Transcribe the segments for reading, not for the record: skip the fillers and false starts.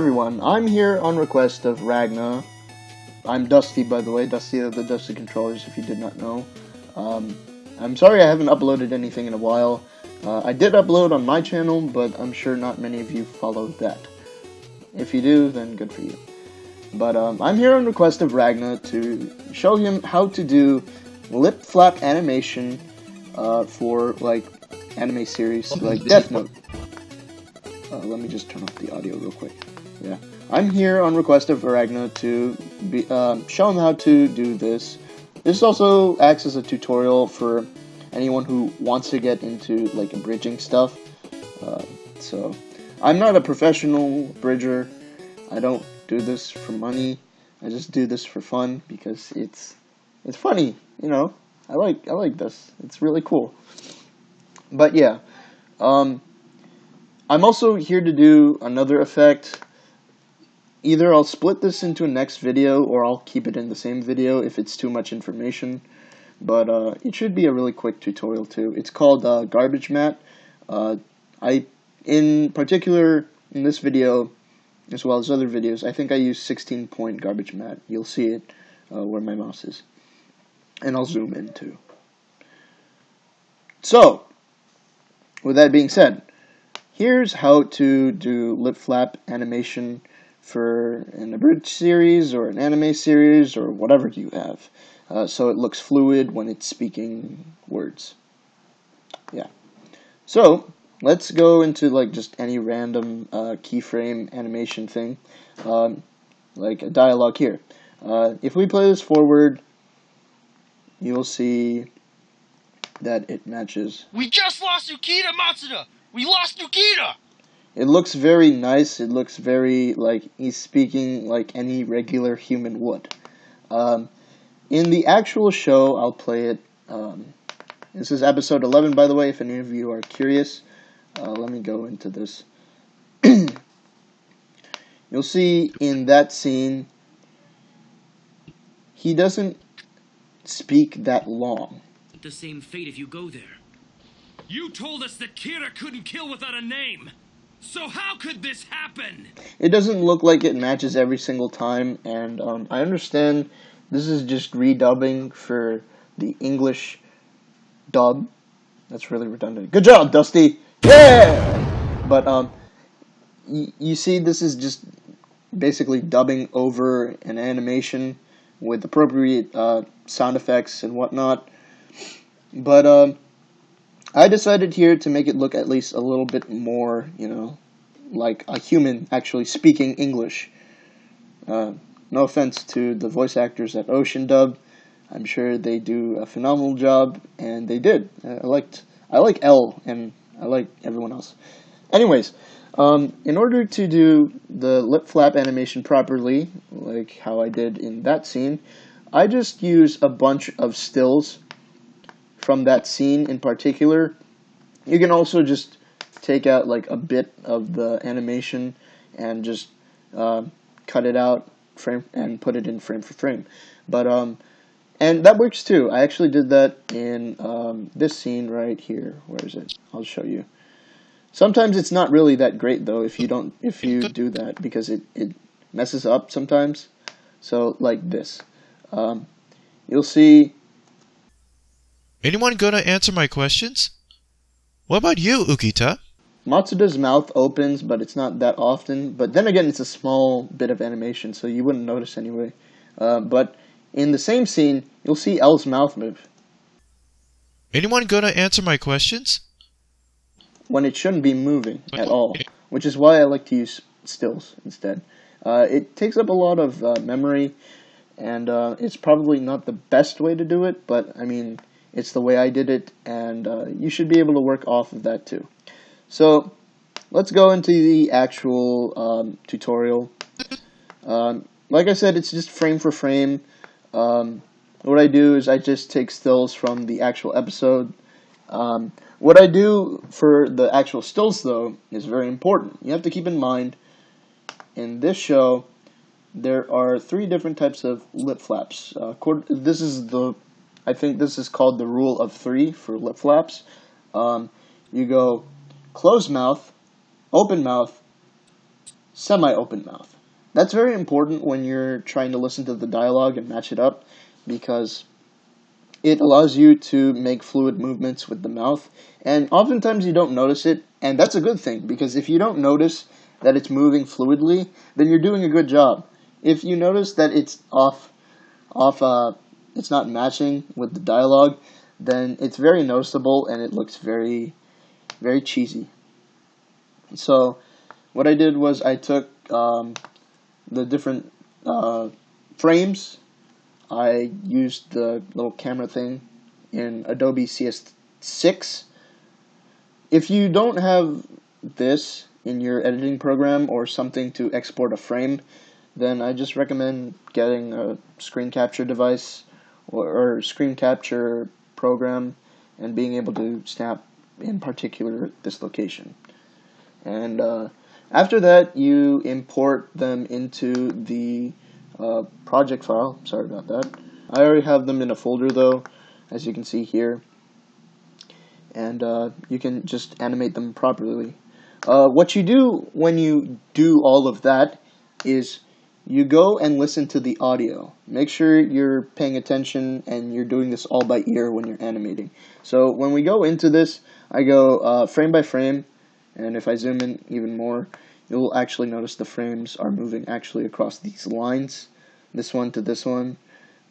everyone, I'm here on request of Ragna. I'm Dusty, by the way, Dusty of the Dusty Controllers, if you did not know. I'm sorry I haven't uploaded anything in a while. I did upload on my channel, but I'm sure not many of you followed that. If you do, then good for you. But I'm here on request of Ragna to show him how to do lip flap animation for, like, anime series like Death Note. Let me just turn off the audio real quick. Yeah, I'm here on request of Ragna to show him how to do this. This also acts as a tutorial for anyone who wants to get into, like, abridging stuff. So, I'm not a professional bridger. I don't do this for money. I just do this for fun because it's funny, you know. I like this. It's really cool. But yeah, I'm also here to do another effect. Either I'll split this into a next video, or I'll keep it in the same video if it's too much information. But it should be a really quick tutorial too. It's called Garbage Matte. In particular, in this video, as well as other videos, I think I use 16-point Garbage Matte. You'll see it where my mouse is. And I'll zoom in too. So, with that being said, here's how to do lip flap animation for an Abridged series or an anime series or whatever you have, so it looks fluid when it's speaking words. Yeah. So let's go into, like, just any random keyframe animation thing, like a dialogue here. If we play this forward, you'll see that it matches. We just lost Yukita, Matsuda! We lost Yukita! It looks very nice. It looks very like he's speaking like any regular human would. In the actual show, I'll play it. This is episode 11, by the way, if any of you are curious. Let me go into this. You'll see in that scene, he doesn't speak that long. The same fate if you go there. You told us that Kira couldn't kill without a name! So how could this happen? It doesn't look like it matches every single time, and I understand this is just redubbing for the English dub. That's really redundant. Good job, Dusty! Yeah! But, you see, this is just basically dubbing over an animation with appropriate sound effects and whatnot. But, I decided here to make it look at least a little bit more, you know, like a human actually speaking English. No offense to the voice actors at Ocean Dub. I'm sure they do a phenomenal job, and they did. I like Elle, and I like everyone else. Anyways, in order to do the lip flap animation properly, like how I did in that scene, I just use a bunch of stills from that scene in particular. You can also just take out like a bit of the animation and just cut it out frame and put it in frame for frame. But and that works too. I actually did that in this scene right here. Where is it? I'll show you. Sometimes it's not really that great though if you do that, because it messes up sometimes. So like this, you'll see. Anyone gonna answer my questions? What about you, Ukita? Matsuda's mouth opens, but it's not that often. But then again, it's a small bit of animation, so you wouldn't notice anyway. But in the same scene, you'll see Elle's mouth move. Anyone gonna answer my questions? When it shouldn't be moving at all, which is why I like to use stills instead. It takes up a lot of memory, and it's probably not the best way to do it, but I mean, it's the way I did it, and you should be able to work off of that too. So, let's go into the actual tutorial. Like I said, it's just frame for frame. What I do is I just take stills from the actual episode. What I do for the actual stills, though, is very important. You have to keep in mind, in this show, there are 3 different types of lip flaps. I think this is called the rule of 3 for lip flaps. You go closed mouth, open mouth, semi-open mouth. That's very important when you're trying to listen to the dialogue and match it up, because it allows you to make fluid movements with the mouth, and oftentimes you don't notice it, and that's a good thing, because if you don't notice that it's moving fluidly, then you're doing a good job. If you notice that it's it's not matching with the dialogue, then it's very noticeable and it looks very, very cheesy. So what I did was I took the different frames. I used the little camera thing in Adobe CS6. If you don't have this in your editing program or something to export a frame, then I just recommend getting a screen capture device or screen capture program and being able to snap in particular this location. And after that, you import them into the project file. Sorry about that. I already have them in a folder though, as you can see here. And you can just animate them properly. What you do when you do all of that is you go and listen to the audio. Make sure you're paying attention and you're doing this all by ear when you're animating. So when we go into this, I go frame by frame, and if I zoom in even more, you'll actually notice the frames are moving actually across these lines. This one to this one,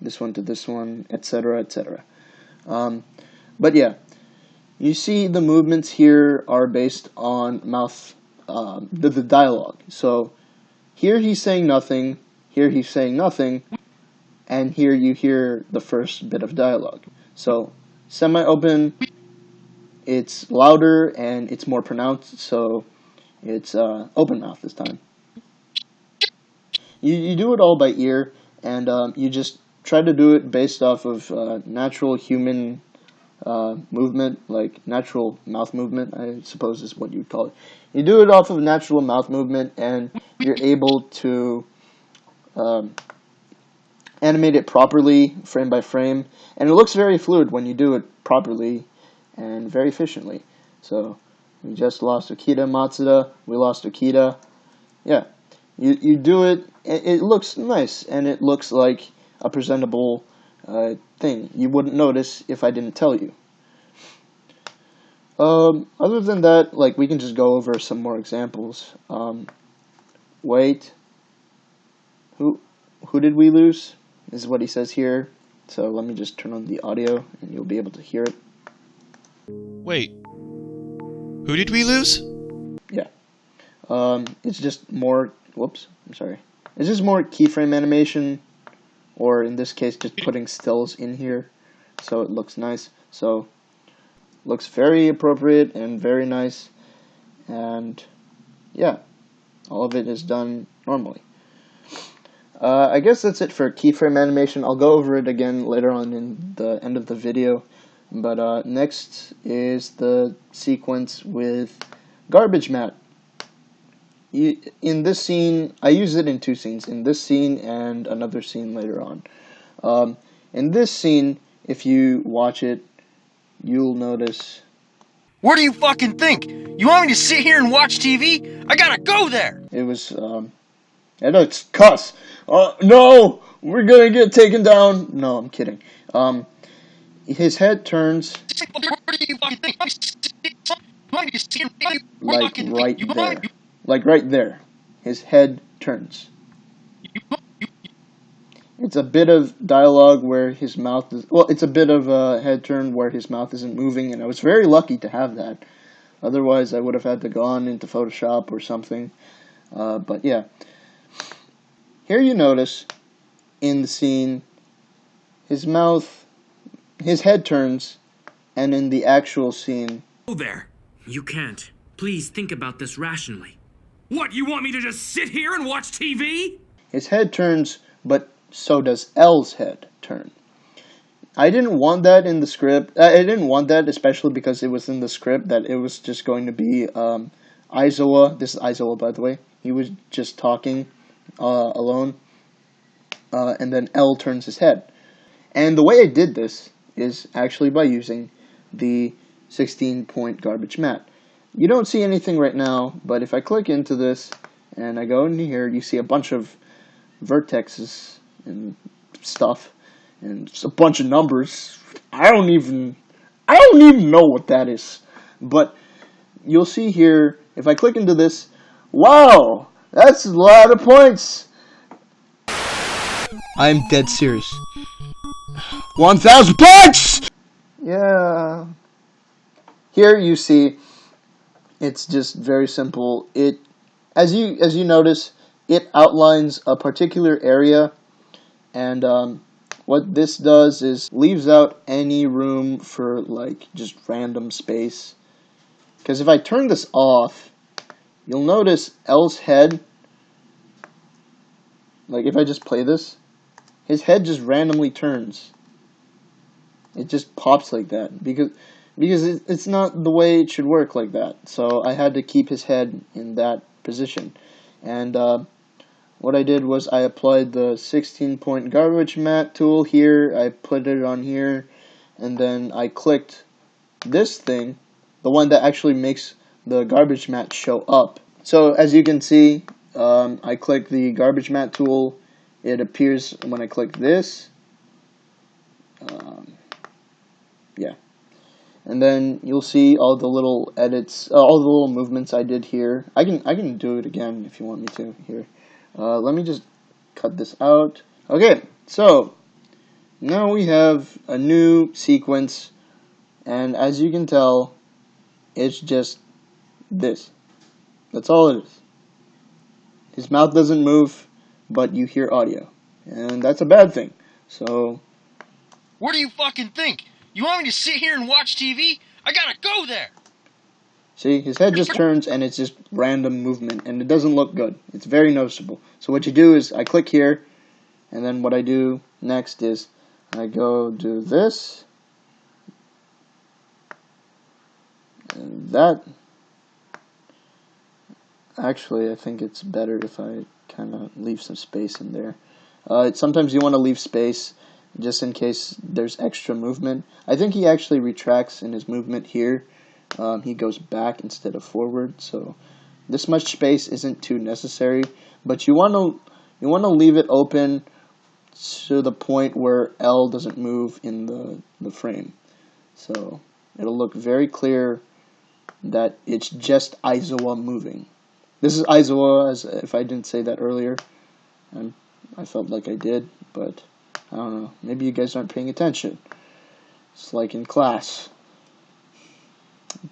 this one to this one, etc., etc. But yeah, you see the movements here are based on mouth, the dialogue. So here he's saying nothing, here he's saying nothing, and here you hear the first bit of dialogue. So semi-open, it's louder and it's more pronounced, so it's open mouth this time. You do it all by ear, and you just try to do it based off of natural human movement, like natural mouth movement, I suppose is what you'd call it. You do it off of natural mouth movement, and you're able to animate it properly, frame by frame, and it looks very fluid when you do it properly and very efficiently. So we just lost Akita Matsuda, we lost Akita. Yeah, you do it, it looks nice, and it looks like a presentable thing. You wouldn't notice if I didn't tell you. Other than that, like, we can just go over some more examples. Wait, who did we lose? This is what he says here. So let me just turn on the audio, and you'll be able to hear it. Wait, who did we lose? Yeah. It's just more, whoops, I'm sorry. It's just more keyframe animation, or in this case, just putting stills in here, so it looks nice. So, looks very appropriate and very nice, and yeah, all of it is done normally. I guess that's it for keyframe animation. I'll go over it again later on in the end of the video, but next is the sequence with garbage matte. In this scene, I use it in two scenes, in this scene and another scene later on. In this scene, if you watch it, you'll notice... What do you fucking think? You want me to sit here and watch TV? I gotta go there! It was, and it's cuss! No! We're gonna get taken down! No, I'm kidding. His head turns... like right there. Like right there. His head turns. It's a bit of dialogue where his mouth is... Well, it's a bit of a head turn where his mouth isn't moving, and I was very lucky to have that. Otherwise, I would have had to go on into Photoshop or something. But yeah. Here you notice, in the scene, his mouth... His head turns, and in the actual scene... Go there. You can't. Please think about this rationally. What, you want me to just sit here and watch TV? His head turns, but so does L's head turn. I didn't want that in the script. I didn't want that, especially because it was in the script that it was just going to be Aizawa. This is Aizawa, by the way. He was just talking alone, and then L turns his head. And the way I did this is actually by using the 16-point garbage matte. You don't see anything right now, but if I click into this and I go in here, you see a bunch of vertexes and stuff, and just a bunch of numbers. I don't even know what that is. But you'll see here, if I click into this, wow, that's a lot of points. I'm dead serious. 1,000 points! Yeah. Here you see, it's just very simple. As you notice, it outlines a particular area, and what this does is leaves out any room for like just random space. Because if I turn this off, you'll notice L's head, like if I just play this, his head just randomly turns. It just pops like that because it's not the way it should work like that. So I had to keep his head in that position. And what I did was I applied the 16-point garbage matte tool here. I put it on here, and then I clicked this thing, the one that actually makes the garbage matte show up. So as you can see, I click the garbage matte tool. It appears when I click this. Yeah. And then you'll see all the little edits, all the little movements I did here. I can do it again if you want me to here. Let me just cut this out. Okay, so now we have a new sequence, and as you can tell, it's just this. That's all it is. His mouth doesn't move, but you hear audio, and that's a bad thing. So, What do you fucking think? You want me to sit here and watch TV? I gotta go there! see, his head just turns, and it's just random movement, and it doesn't look good. It's very noticeable. So what you do is, I click here, and then what I do next is, I go do this, and that. Actually, I think it's better if I kind of leave some space in there. Sometimes you want to leave space just in case there's extra movement. I think he actually retracts in his movement here. He goes back instead of forward, so this much space isn't too necessary. But you want to leave it open to the point where L doesn't move in the frame, so it'll look very clear that it's just Aizawa moving. This is Aizawa, as if I didn't say that earlier. I felt like I did, but I don't know. Maybe you guys aren't paying attention. It's like in class.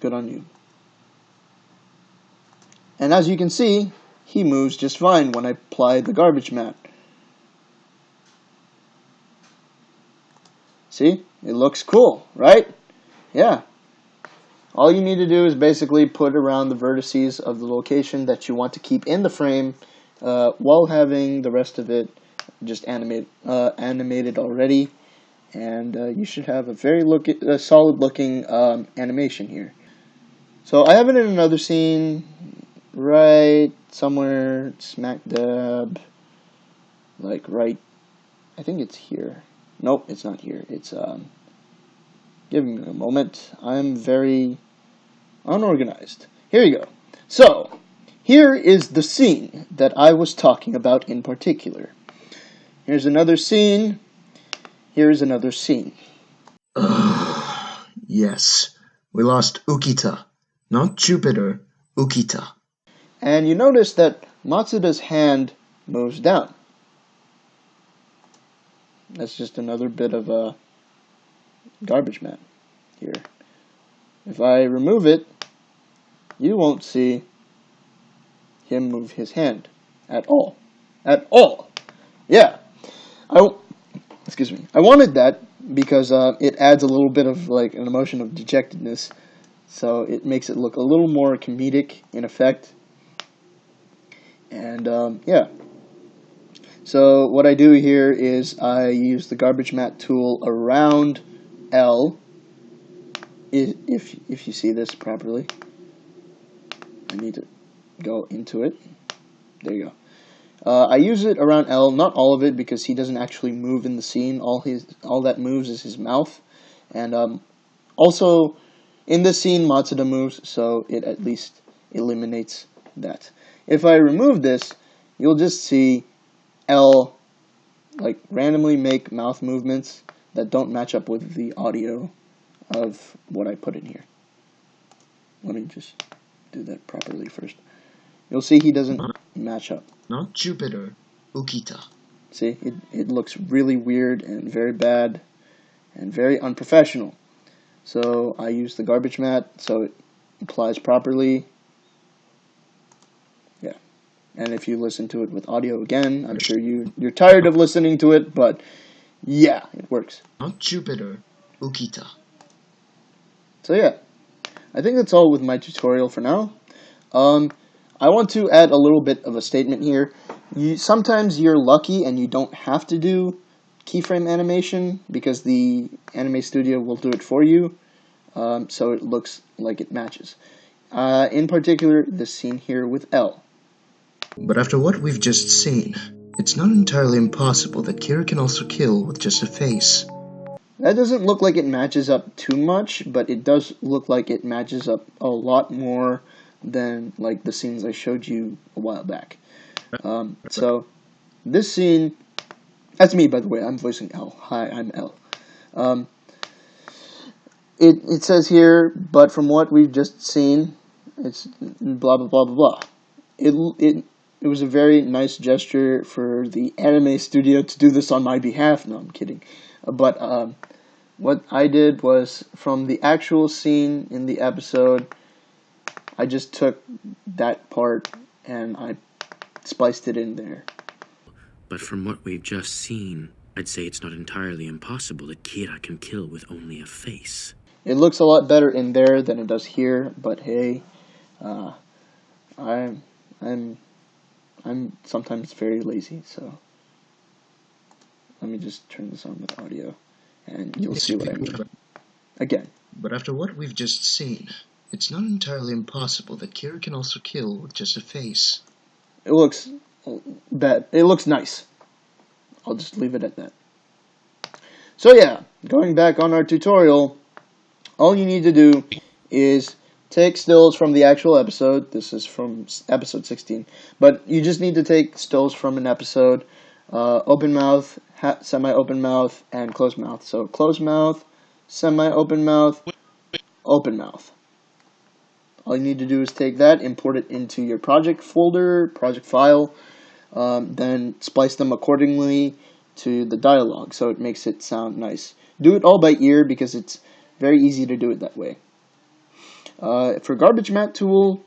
Good on you. And as you can see, he moves just fine when I apply the garbage matte. See? It looks cool, right? Yeah. All you need to do is basically put around the vertices of the location that you want to keep in the frame while having the rest of it just animated already. And you should have a very solid looking animation here. So I have it in another scene right somewhere smack dab, like right, I think it's here. Nope, it's not here. It's give me a moment. I'm very unorganized. Here you go. So, here is the scene that I was talking about in particular. Here's another scene. Here's another scene. Yes, we lost Ukita. Not Jupiter, Ukita. And you notice that Matsuda's hand moves down. That's just another bit of a garbage matte here. If I remove it, you won't see him move his hand at all. At all. Yeah. Excuse me. I wanted that because it adds a little bit of like an emotion of dejectedness. So it makes it look a little more comedic in effect. And yeah. So what I do here is I use the garbage matte tool around L. If you see this properly, I need to go into it. There you go. I use it around L, not all of it, because he doesn't actually move in the scene. All that moves is his mouth, and also in this scene, Matsuda moves, so it at least eliminates that. If I remove this, you'll just see L like randomly make mouth movements that don't match up with the audio of what I put in here. Let me just do that properly first. You'll see he doesn't match up. Not Jupiter, Ukita. See, it looks really weird and very bad and very unprofessional. So I use the garbage mat so it applies properly. Yeah. And if you listen to it with audio again, I'm sure you're tired of listening to it, but yeah, it works. Not Jupiter, Ukita. So yeah, I think that's all with my tutorial for now. I want to add a little bit of a statement here. Sometimes you're lucky and you don't have to do keyframe animation because the Anime Studio will do it for you, so it looks like it matches. In particular, this scene here with L. But after what we've just seen, it's not entirely impossible that Kira can also kill with just a face. That doesn't look like it matches up too much, but it does look like it matches up a lot more than like the scenes I showed you a while back. So this scene, that's me by the way, I'm voicing L. Hi, I'm L. It says here, but from what we've just seen, it's blah blah blah blah blah. It was a very nice gesture for the Anime Studio to do this on my behalf. No, I'm kidding. But what I did was, from the actual scene in the episode, I just took that part and I spliced it in there. But from what we've just seen, I'd say it's not entirely impossible that Kira can kill with only a face. It looks a lot better in there than it does here, but hey, I'm sometimes very lazy, so let me just turn this on with audio, and you'll see what I mean. Again. But after what we've just seen, it's not entirely impossible that Kira can also kill with just a face. It looks bad. It looks nice. I'll just leave it at that. So yeah, going back on our tutorial, all you need to do is take stills from the actual episode. This is from episode 16. But you just need to take stills from an episode. Open mouth, semi-open mouth, and closed mouth. So closed mouth, semi-open mouth, open mouth. All you need to do is take that, import it into your project folder, project file, then splice them accordingly to the dialogue so it makes it sound nice. Do it all by ear because it's very easy to do it that way. For garbage mat tool,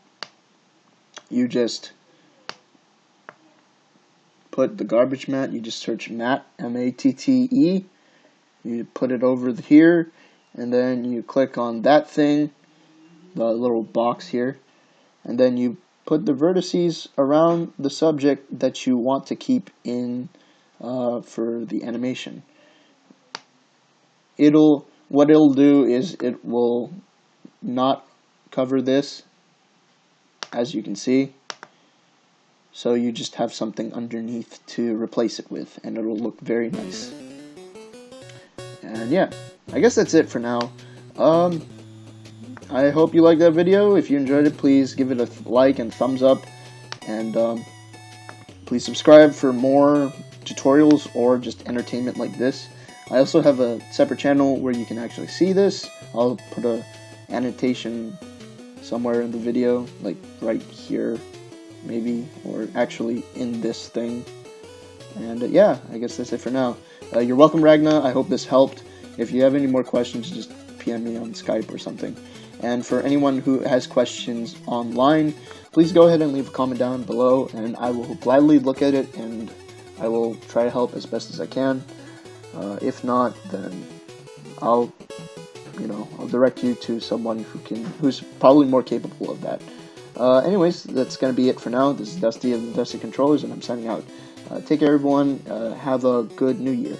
you just put the garbage mat, you just search mat, M-A-T-T-E, you put it over here, and then you click on that thing, the little box here, and then you put the vertices around the subject that you want to keep in for the animation. What it'll do is it will not cover this, as you can see, so you just have something underneath to replace it with, and it'll look very nice. And yeah, I guess that's it for now. I hope you liked that video. If you enjoyed it, please give it a like and thumbs up, and please subscribe for more tutorials or just entertainment like this. I also have a separate channel where you can actually see this. I'll put a annotation somewhere in the video, like right here maybe, or actually in this thing. And yeah, I guess that's it for now. You're welcome, Ragna. I hope this helped. If you have any more questions, just PM me on Skype or something. And for anyone who has questions online, please go ahead and leave a comment down below, and I will gladly look at it, and I will try to help as best as I can. If not, then I'll direct you to someone who's probably more capable of that. Anyways, that's gonna be it for now. This is Dusty of the Dusty Controllers, and I'm signing out. Take care, everyone. Have a good New Year.